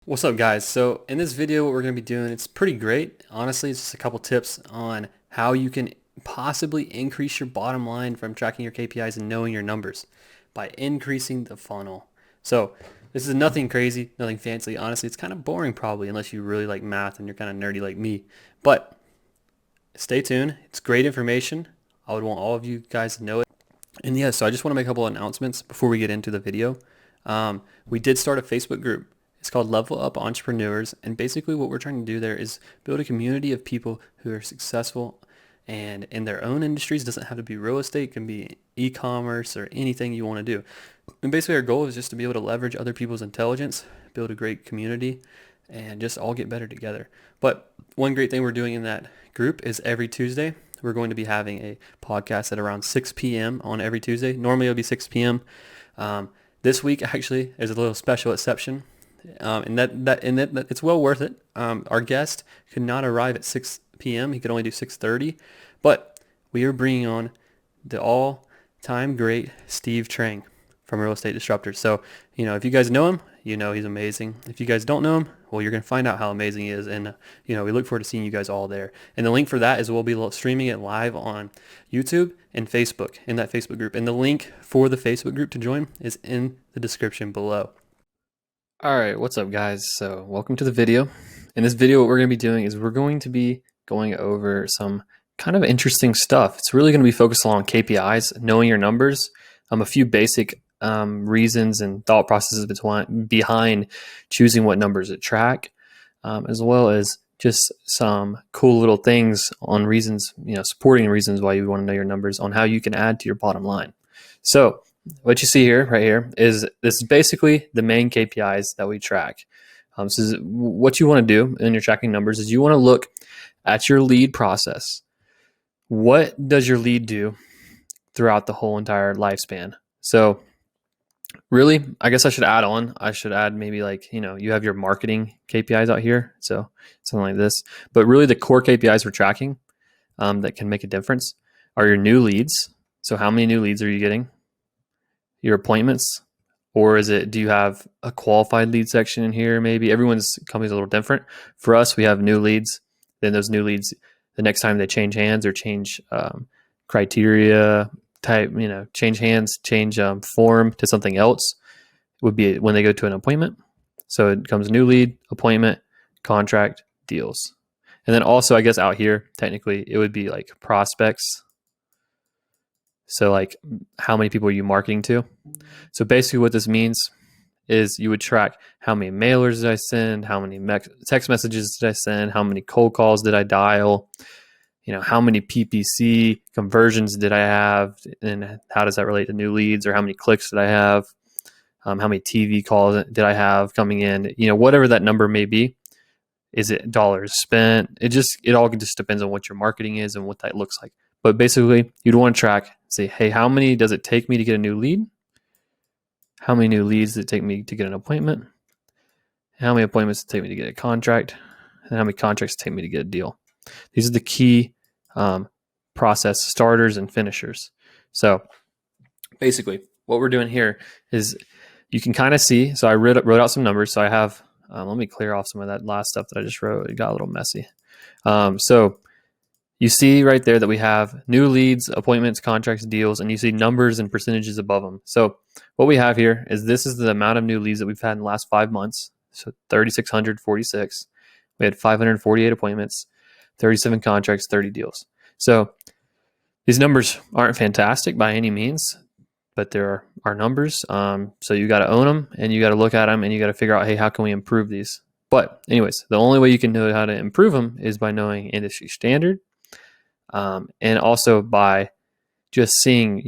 What's up, guys? So in this video, what we're going to be doing, it's pretty great. Honestly, it's just a couple tips on how you can possibly increase your bottom line from tracking your KPIs and knowing your numbers by increasing the funnel. So this is nothing crazy, nothing fancy. Honestly, it's kind of boring probably unless you really like math and you're kind of nerdy like me. But stay tuned. It's great information. I would want all of you guys to know it. And yeah, so I just want to make a couple of announcements before we get into the video. We did start a Facebook group. It's called Level Up Entrepreneurs. And basically what we're trying to do there is build a community of people who are successful and in their own industries. It doesn't have to be real estate. It can be e-commerce or anything you want to do. And basically our goal is just to be able to leverage other people's intelligence, build a great community, and just all get better together. But one great thing we're doing in that group is every Tuesday, we're going to be having a podcast at around 6 p.m. on every Tuesday. Normally it'll be 6 p.m. This week actually is a little special exception, and that it's well worth it. Our guest could not arrive at 6 p.m. He could only do 6:30, but we are bringing on the all-time great Steve Trang from Real Estate Disruptors. So, if you guys know him, you know he's amazing. If you guys don't know him, well, you're going to find out how amazing he is. And, we look forward to seeing you guys all there. And the link for that is we'll be streaming it live on YouTube and Facebook in that Facebook group. And the link for the Facebook group to join is in the description below. All right, what's up, guys? So welcome to the video. In this video, what we're going to be doing is we're going to be going over some kind of interesting stuff. It's really going to be focused on KPIs, knowing your numbers, a few basic reasons and thought processes behind choosing what numbers to track, as well as just some cool little things on reasons, supporting reasons why you want to know your numbers on how you can add to your bottom line. So what you see here, right here, this is basically the main KPIs that we track. So what you want to do in your tracking numbers is you want to look at your lead process. What does your lead do throughout the whole entire lifespan? So really, I guess I should add maybe you have your marketing KPIs out here. So something like this, but really the core KPIs we're tracking that can make a difference are your new leads. So how many new leads are you getting? Your appointments, or do you have a qualified lead section in here? Maybe everyone's company's a little different. For us, we have new leads. Then those new leads, the next time they change hands or change criteria type, change hands, change form to something else, would be when they go to an appointment. So it comes new lead, appointment, contract, deals. And then also, I guess out here, technically, it would be like prospects. So like how many people are you marketing to? So basically what this means is you would track how many mailers did I send, how many text messages did I send, how many cold calls did I dial, how many PPC conversions did I have, and how does that relate to new leads, or how many clicks did I have, how many TV calls did I have coming in, whatever that number may be. Is it dollars spent? It all just depends on what your marketing is and what that looks like. But basically, you'd want to track, say, hey, how many does it take me to get a new lead? How many new leads does it take me to get an appointment? How many appointments does it take me to get a contract? And how many contracts does it take me to get a deal? These are the key process starters and finishers. So basically, what we're doing here is you can kind of see. So I wrote out some numbers. So I have, let me clear off some of that last stuff that I just wrote. It got a little messy. So you see right there that we have new leads, appointments, contracts, deals, and you see numbers and percentages above them. So what we have here is this is the amount of new leads that we've had in the last 5 months. So 3,646. We had 548 appointments, 37 contracts, 30 deals. So these numbers aren't fantastic by any means, but there are numbers. So you got to own them, and you got to look at them, and you got to figure out, hey, how can we improve these? But anyways, the only way you can know how to improve them is by knowing industry standard. And also by just seeing,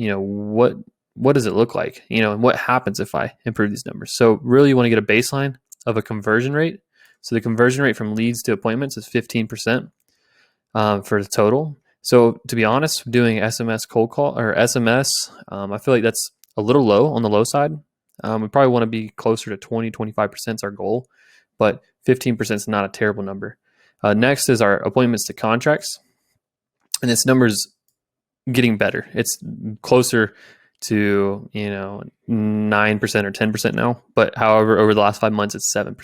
what does it look like, and what happens if I improve these numbers. So really you want to get a baseline of a conversion rate. So the conversion rate from leads to appointments is 15% for the total. So to be honest, doing SMS cold call or SMS, I feel like that's a little low on the low side. We probably want to be closer to 20-25% is our goal, but 15% is not a terrible number. Next is our appointments to contracts. And this number's getting better. It's closer to, 9% or 10% now. But however, over the last 5 months, it's 7%.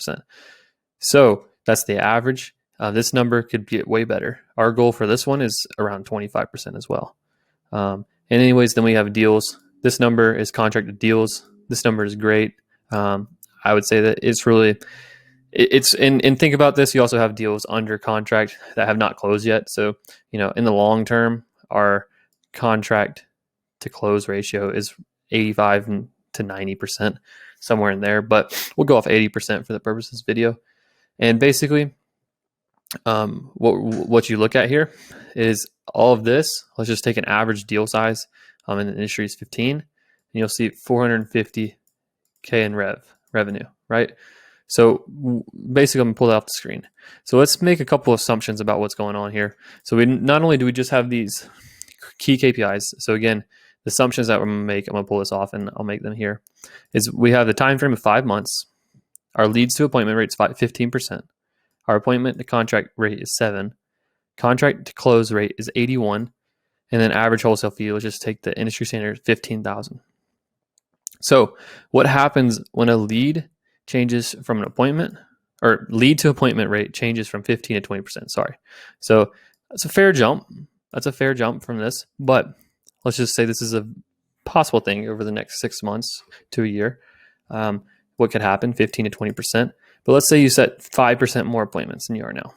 So that's the average. This number could get way better. Our goal for this one is around 25% as well. And anyways, then we have deals. This number is contracted deals. This number is great. I would say that it's really, it's and think about this. You also have deals under contract that have not closed yet. So, in the long term, our contract to close ratio is 85 to 90%, somewhere in there. But we'll go off 80% for the purpose of this video. And basically, what you look at here is all of this. Let's just take an average deal size. In the industry is 15, and you'll see 450K in revenue, right? So basically, I'm gonna pull it off the screen. So let's make a couple of assumptions about what's going on here. So we not only do we just have these key KPIs. So again, the assumptions that we're gonna make, I'm gonna pull this off and I'll make them here. Is we have the time frame of 5 months. Our leads to appointment rate is 15%. Our appointment to contract rate is 7. Contract to close rate is 81. And then average wholesale fee, let's just take the industry standard, 15,000. So what happens when a lead changes from an appointment, or lead to appointment rate changes from 15 to 20%? Sorry. So that's a fair jump. That's a fair jump from this. But let's just say this is a possible thing over the next 6 months to a year. What could happen? 15 to 20%. But let's say you set 5% more appointments than you are now.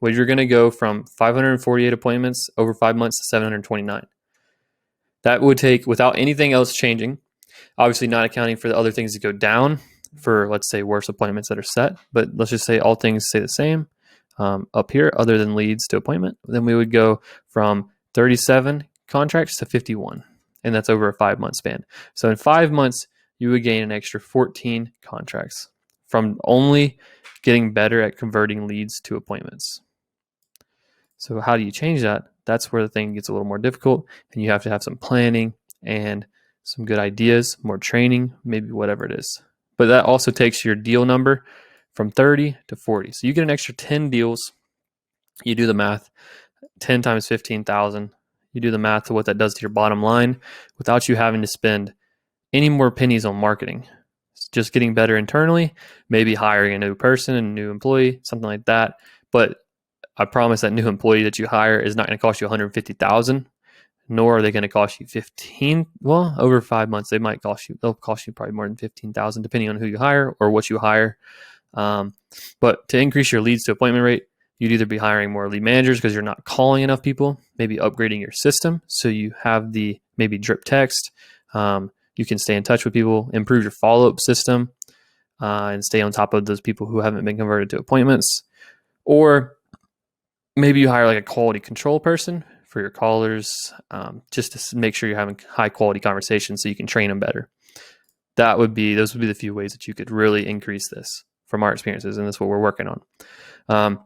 Well, you're going to go from 548 appointments over 5 months to 729. That would take, without anything else changing, obviously not accounting for the other things that go down for, let's say, worse appointments that are set. But let's just say all things stay the same up here, other than leads to appointment. Then we would go from 37 contracts to 51. And that's over a 5-month span. So in 5 months, you would gain an extra 14 contracts from only getting better at converting leads to appointments. So how do you change that? That's where the thing gets a little more difficult, and you have to have some planning and some good ideas, more training, maybe whatever it is. But that also takes your deal number from 30 to 40. So you get an extra 10 deals. You do the math, 10 times 15,000. You do the math to what that does to your bottom line without you having to spend any more pennies on marketing. It's just getting better internally, maybe hiring a new person, a new employee, something like that. But I promise that new employee that you hire is not going to cost you 150,000, nor are they going to cost you 15. Well, over 5 months, they'll cost you probably more than 15,000, depending on who you hire or what you hire. But to increase your leads to appointment rate, you'd either be hiring more lead managers because you're not calling enough people, maybe upgrading your system so you have the maybe drip text. You can stay in touch with people, improve your follow-up system, and stay on top of those people who haven't been converted to appointments. Or maybe you hire like a quality control person for your callers, just to make sure you're having high quality conversations so you can train them better. Those would be the few ways that you could really increase this from our experiences, and that's what we're working on.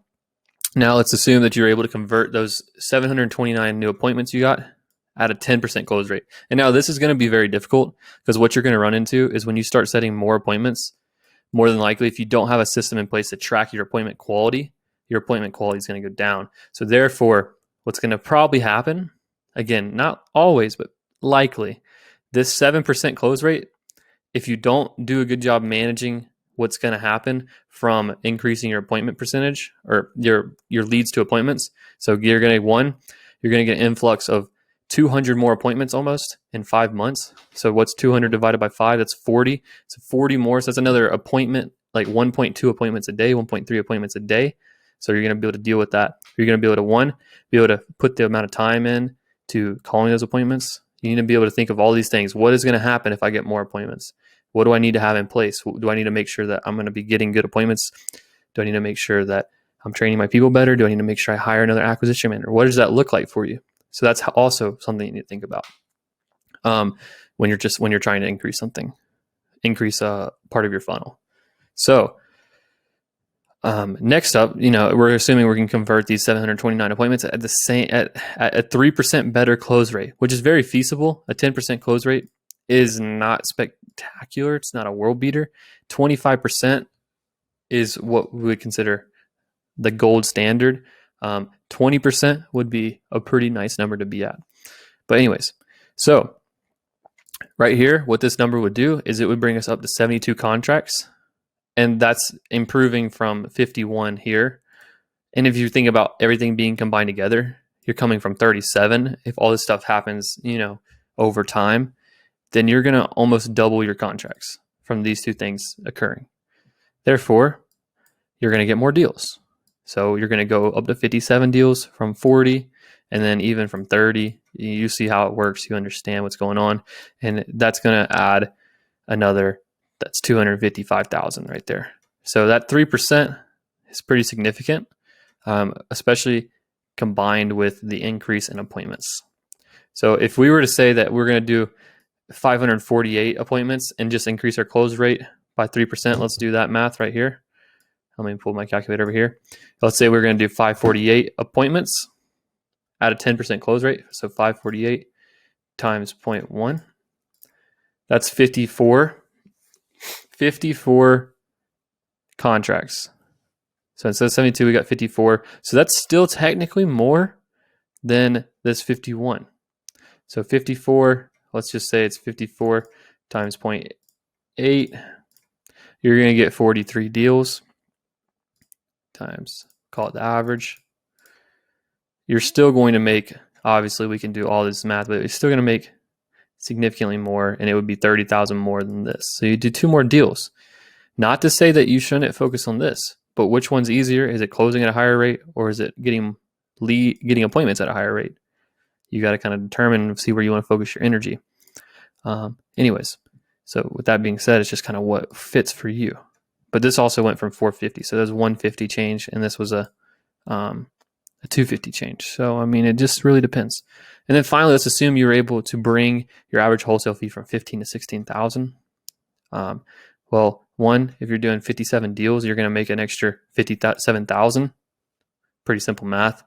Now let's assume that you're able to convert those 729 new appointments you got at a 10% close rate. And now this is going to be very difficult because what you're going to run into is when you start setting more appointments, more than likely, if you don't have a system in place to track your appointment quality is going to go down. So therefore, what's going to probably happen, again, not always, but likely, this 7% close rate, if you don't do a good job managing what's going to happen from increasing your appointment percentage or your leads to appointments. So you're going to get an influx of 200 more appointments almost in 5 months. So what's 200 divided by 5? That's 40. So 40 more. So that's another appointment, like 1.2 appointments a day, 1.3 appointments a day. So you're going to be able to deal with that. You're going to be able to put the amount of time in to calling those appointments. You need to be able to think of all these things. What is going to happen if I get more appointments? What do I need to have in place? Do I need to make sure that I'm going to be getting good appointments? Do I need to make sure that I'm training my people better? Do I need to make sure I hire another acquisition manager? What does that look like for you? So that's also something you need to think about when you're trying to increase a part of your funnel. So next up, we're assuming we can convert these 729 appointments at a 3% better close rate, which is very feasible. A 10% close rate is not spectacular. It's not a world beater. 25% is what we would consider the gold standard. 20% would be a pretty nice number to be at. But anyways, so right here, what this number would do is it would bring us up to 72 contracts and that's improving from 51 here. And if you think about everything being combined together, you're coming from 37. If all this stuff happens, over time, then you're going to almost double your contracts from these two things occurring. Therefore, you're going to get more deals. So you're going to go up to 57 deals from 40, and then even from 30. You see how it works. You understand what's going on. And that's going to add another, that's 255,000 right there. So that 3% is pretty significant, especially combined with the increase in appointments. So if we were to say that we're going to do 548 appointments and just increase our close rate by 3%, let's do that math right here. Let me pull my calculator over here. Let's say we're going to do 548 appointments at a 10% close rate. So 548 times 0.1. That's 54 contracts. So instead of 72, we got 54. So that's still technically more than this 51. So 54, let's just say it's 54 times 0.8. You're going to get 43 deals times, call it the average. You're still going to make, obviously we can do all this math, but it's still going to make significantly more, and it would be 30,000 more than this. So you do 2 more deals. Not to say that you shouldn't focus on this, but which one's easier? Is it closing at a higher rate, or is it getting appointments at a higher rate? You got to kind of determine and see where you want to focus your energy. Anyways, so with that being said, it's just kind of what fits for you. But this also went from 450, so there's 150 change, and this was a 250 change. So, I mean, it just really depends. And then finally, let's assume you're able to bring your average wholesale fee from 15 to 16,000. Well, one, if you're doing 57 deals, you're going to make an extra 57,000. Pretty simple math.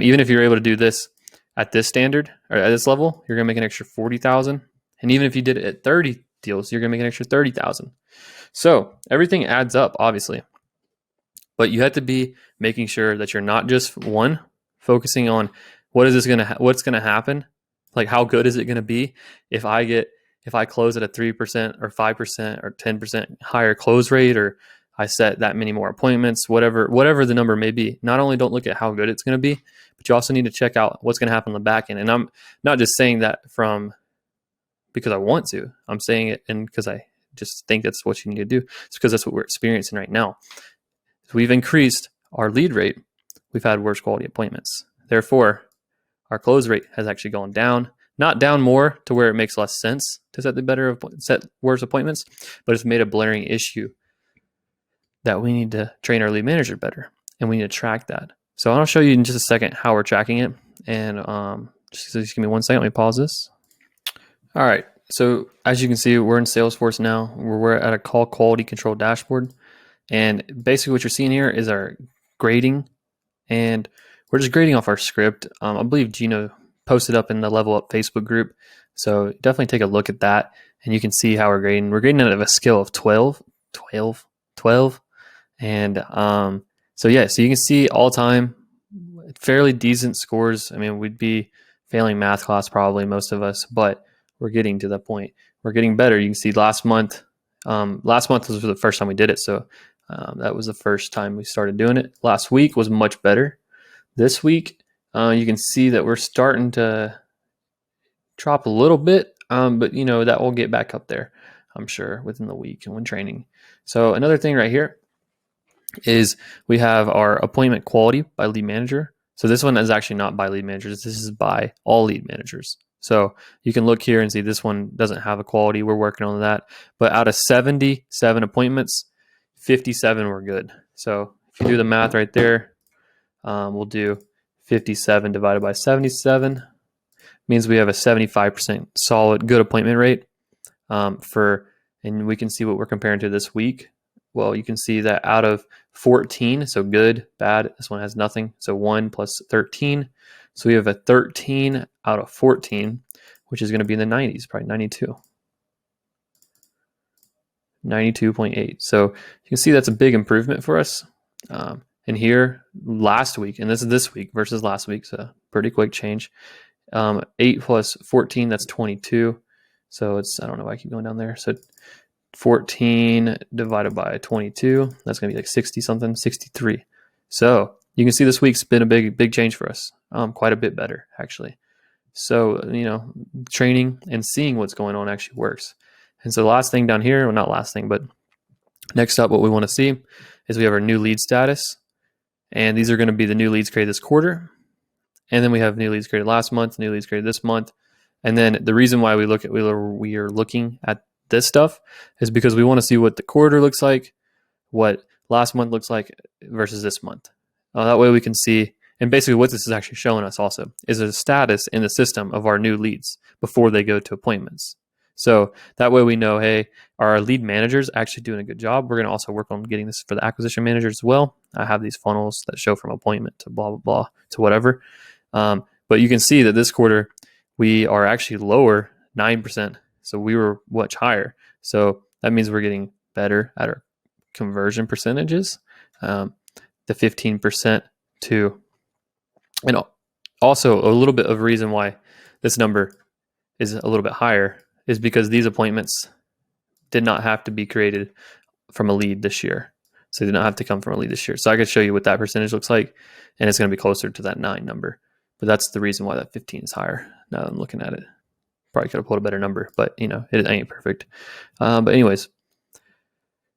Even if you're able to do this at this standard or at this level, you're going to make an extra 40,000. And even if you did it at 30 deals, you're going to make an extra 30,000. So everything adds up, obviously. But you have to be making sure that you're not just focusing on what's going to happen, like how good is it going to be if I close at a 3% or 5% or 10% higher close rate, or I set that many more appointments, whatever the number may be. Not only don't look at how good it's going to be, but you also need to check out what's going to happen on the back end. And I'm not just saying that because I want to. I'm saying it and because I just think that's what you need to do. It's because that's what we're experiencing right now. So we've increased our lead rate. We've had worse quality appointments. Therefore, our close rate has actually gone down. Not down more to where it makes less sense to set worse appointments, but it's made a blaring issue that we need to train our lead manager better, and we need to track that. So I'll show you in just a second how we're tracking it. And just give me 1 second. Let me pause this. All right. So as you can see, we're in Salesforce now. We're at a call quality control dashboard. And basically what you're seeing here is our grading. And we're just grading off our script. I believe Gino posted up in the Level Up Facebook group. So definitely take a look at that. And you can see how we're grading. We're grading out of a scale of 12. And so you can see all time, fairly decent scores. I mean, we'd be failing math class probably, most of us, but we're getting to that point. We're getting better. You can see last month was the first time we did it. So that was the first time we started doing it. Last week was much better. This week, you can see that we're starting to drop a little bit, but that will get back up there, I'm sure, within the week and when training. So another thing right here is we have our appointment quality by lead manager. So this one is actually not by lead managers. This is by all lead managers. So you can look here and see this one doesn't have a quality. We're working on that. But out of 77 appointments, 57 were good. So if you do the math right there, we'll do 57 divided by 77. Means we have a 75% solid good appointment rate and we can see what we're comparing to this week. Well, you can see that out of 14, so good, bad, this one has nothing. So 1 plus 13. So we have a 13 out of 14, which is going to be in the 90s, probably 92. 92.8. So you can see that's a big improvement for us. And here last week, and this is this week versus last week, so pretty quick change. 8 plus 14, that's 22. So it's, I don't know why I keep going down there. So 14 divided by 22, that's going to be like 60 something, 63. So you can see this week's been a big change for us. Quite a bit better, actually. So, training and seeing what's going on actually works. And so the last thing down here, well, not last thing, but next up, what we want to see is we have our new lead status. And these are going to be the new leads created this quarter. And then we have new leads created last month, new leads created this month. And then the reason why we are looking at this stuff is because we want to see what the quarter looks like, what last month looks like versus this month. That way we can see, and basically what this is actually showing us also is a status in the system of our new leads before they go to appointments. So that way we know, hey, are our lead managers actually doing a good job? We're going to also work on getting this for the acquisition managers as well. I have these funnels that show from appointment to blah, blah, blah, to whatever. But you can see that this quarter, we are actually lower, 9%. So we were much higher. So that means we're getting better at our conversion percentages, the 15% to, and also a little bit of reason why this number is a little bit higher is because these appointments did not have to be created from a lead this year. So they did not have to come from a lead this year. So I could show you what that percentage looks like, and it's going to be closer to that 9 number. But that's the reason why that 15 is higher now that I'm looking at it. Probably could have pulled a better number, but it ain't perfect. But anyways,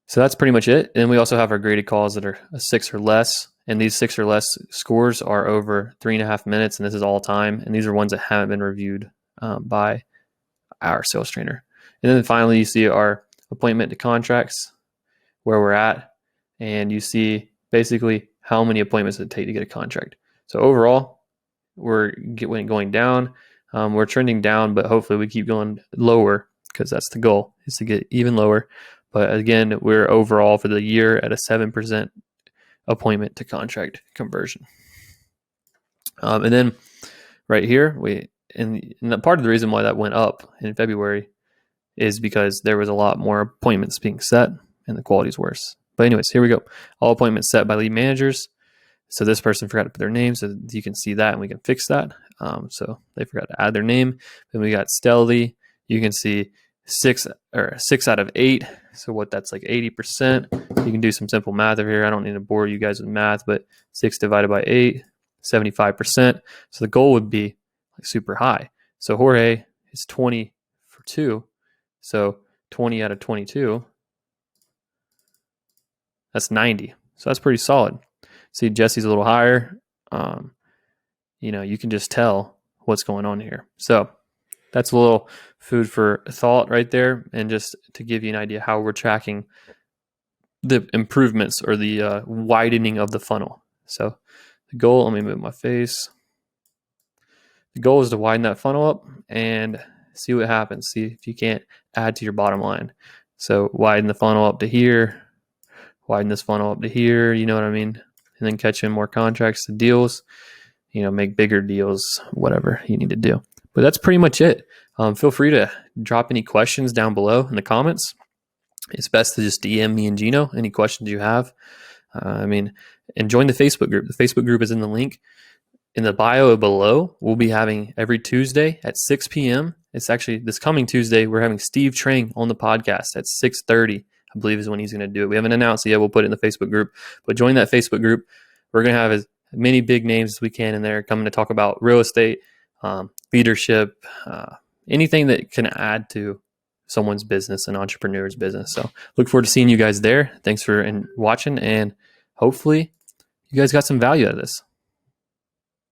so that's pretty much it. And we also have our graded calls that are a 6 or less. And these 6 or less scores are over 3.5 minutes. And this is all time. And these are ones that haven't been reviewed by our sales trainer. And then finally, you see our appointment to contracts, where we're at. And you see basically how many appointments it take to get a contract. So overall, we're going down. We're trending down, but hopefully we keep going lower because that's the goal, is to get even lower. But again, we're overall for the year at a 7% appointment to contract conversion. And then right here, and part of the reason why that went up in February is because there was a lot more appointments being set and the quality is worse. But anyways, here we go. All appointments set by lead managers. So this person forgot to put their name, so you can see that and we can fix that. So they forgot to add their name. Then we got stealthy. You can see 6 out of 8. So what that's like 80%. You can do some simple math over here. I don't need to bore you guys with math, but 6 divided by 8, 75%. So the goal would be like super high. So Jorge is 20 for 2. So 20 out of 22. That's 90. So that's pretty solid. See, Jesse's a little higher. You can just tell what's going on here. So that's a little food for thought right there. And just to give you an idea how we're tracking the improvements or the widening of the funnel. So the goal, let me move my face. The goal is to widen that funnel up and see what happens. See if you can't add to your bottom line. So widen the funnel up to here. Widen this funnel up to here. You know what I mean? And then catch in more contracts to deals. Make bigger deals, whatever you need to do. But that's pretty much it. Feel free to drop any questions down below in the comments. It's best to just DM me and Gino any questions you have. And join the Facebook group. The Facebook group is in the link in the bio below. We'll be having every Tuesday at 6 p.m. It's actually this coming Tuesday. We're having Steve Trang on the podcast at 6:30. I believe is when he's going to do it. We haven't announced it yet. We'll put it in the Facebook group. But join that Facebook group. We're going to have as many big names as we can in there coming to talk about real estate, leadership, anything that can add to someone's business, an entrepreneur's business. So look forward to seeing you guys there. Thanks for watching, and hopefully you guys got some value out of this.